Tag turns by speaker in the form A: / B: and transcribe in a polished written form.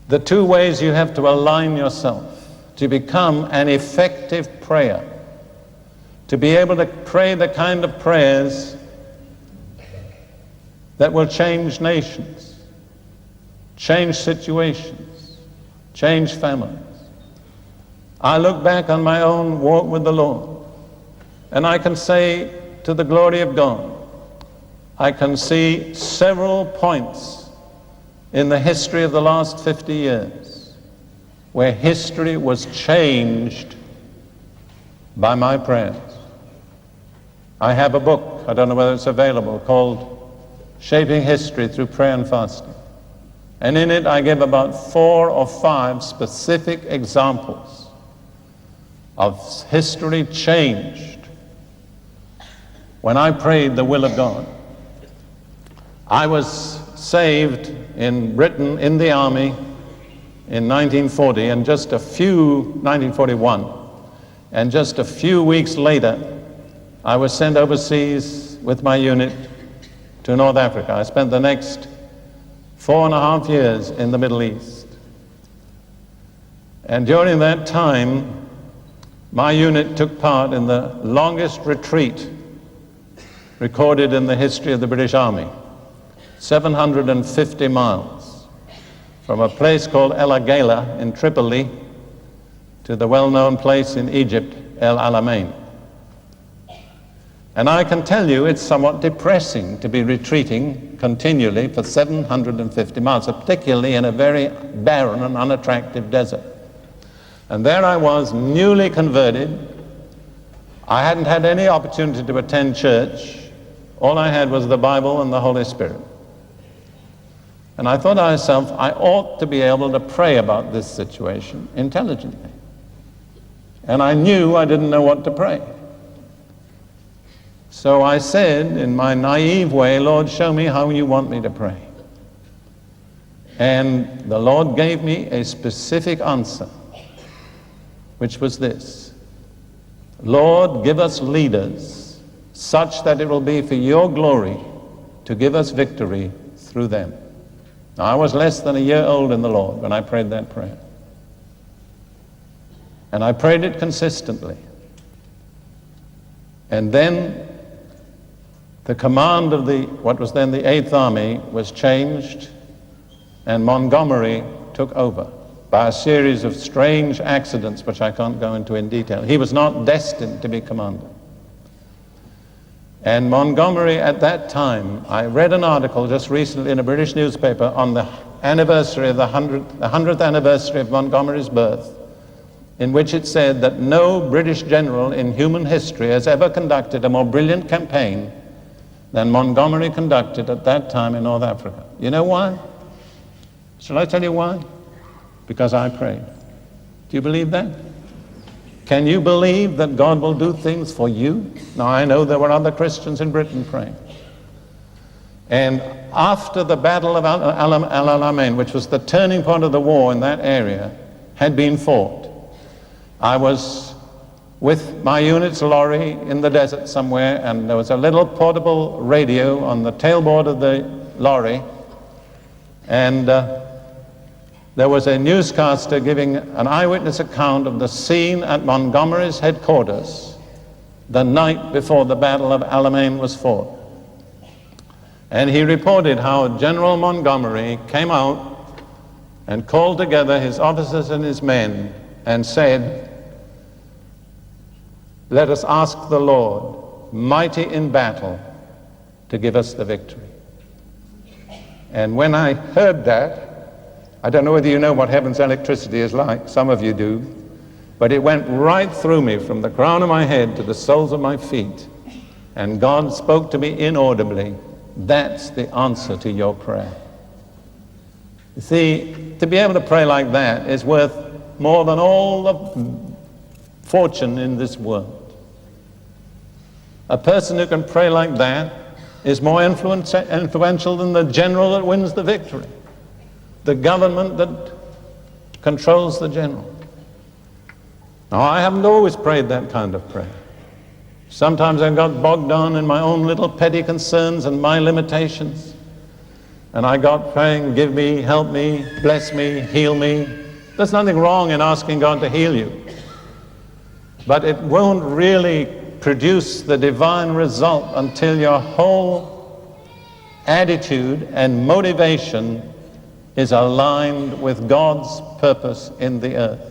A: the two ways you have to align yourself to become an effective prayer, to be able to pray the kind of prayers that will change nations, change situations, change families. I look back on my own walk with the Lord, and I can say, to the glory of God, I can see several points in the history of the last 50 years where history was changed by my prayers. I have a book, I don't know whether it's available, called Shaping History Through Prayer and Fasting. And in it I give about 4 or 5 specific examples of history changed when I prayed the will of God. I was saved in Britain in the army in 1940, and 1941, and just a few weeks later I was sent overseas with my unit to North Africa. I spent the next 4.5 years in the Middle East, and during that time my unit took part in the longest retreat recorded in the history of the British Army. 750 miles from a place called El Agheila in Tripoli to the well-known place in Egypt, El Alamein. And I can tell you it's somewhat depressing to be retreating continually for 750 miles, particularly in a very barren and unattractive desert. And there I was, newly converted. I hadn't had any opportunity to attend church. All I had was the Bible and the Holy Spirit. And I thought to myself, I ought to be able to pray about this situation intelligently. And I knew I didn't know what to pray. So I said, in my naive way, Lord, show me how you want me to pray. And the Lord gave me a specific answer, which was this: Lord, give us leaders such that it will be for your glory to give us victory through them. Now, I was less than a year old in the Lord when I prayed that prayer. And I prayed it consistently. And then the command of what was then the 8th Army was changed, and Montgomery took over by a series of strange accidents which I can't go into in detail. He was not destined to be commander. And Montgomery, at that time, I read an article just recently in a British newspaper on the anniversary of the 100th anniversary of Montgomery's birth, in which it said that no British general in human history has ever conducted a more brilliant campaign than Montgomery conducted at that time in North Africa. You know why? Shall I tell you why? Because I prayed. Do you believe that? Can you believe that God will do things for you? Now, I know there were other Christians in Britain praying. And after the Battle of El Alamein, which was the turning point of the war in that area, had been fought, I was with my unit's lorry in the desert somewhere, and there was a little portable radio on the tailboard of the lorry, and there was a newscaster giving an eyewitness account of the scene at Montgomery's headquarters the night before the Battle of Alamein was fought. And he reported how General Montgomery came out and called together his officers and his men and said, "Let us ask the Lord, mighty in battle, to give us the victory." And when I heard that, I don't know whether you know what heaven's electricity is like, some of you do, but it went right through me from the crown of my head to the soles of my feet, and God spoke to me inaudibly, "That's the answer to your prayer." You see, to be able to pray like that is worth more than all the fortune in this world. A person who can pray like that is more influential than the general that wins the victory, the government that controls the general. Now, I haven't always prayed that kind of prayer. Sometimes I got bogged down in my own little petty concerns and my limitations. and I got praying, give me, help me, bless me, heal me. There's nothing wrong in asking God to heal you. But it won't really produce the divine result until your whole attitude and motivation is aligned with God's purpose in the earth.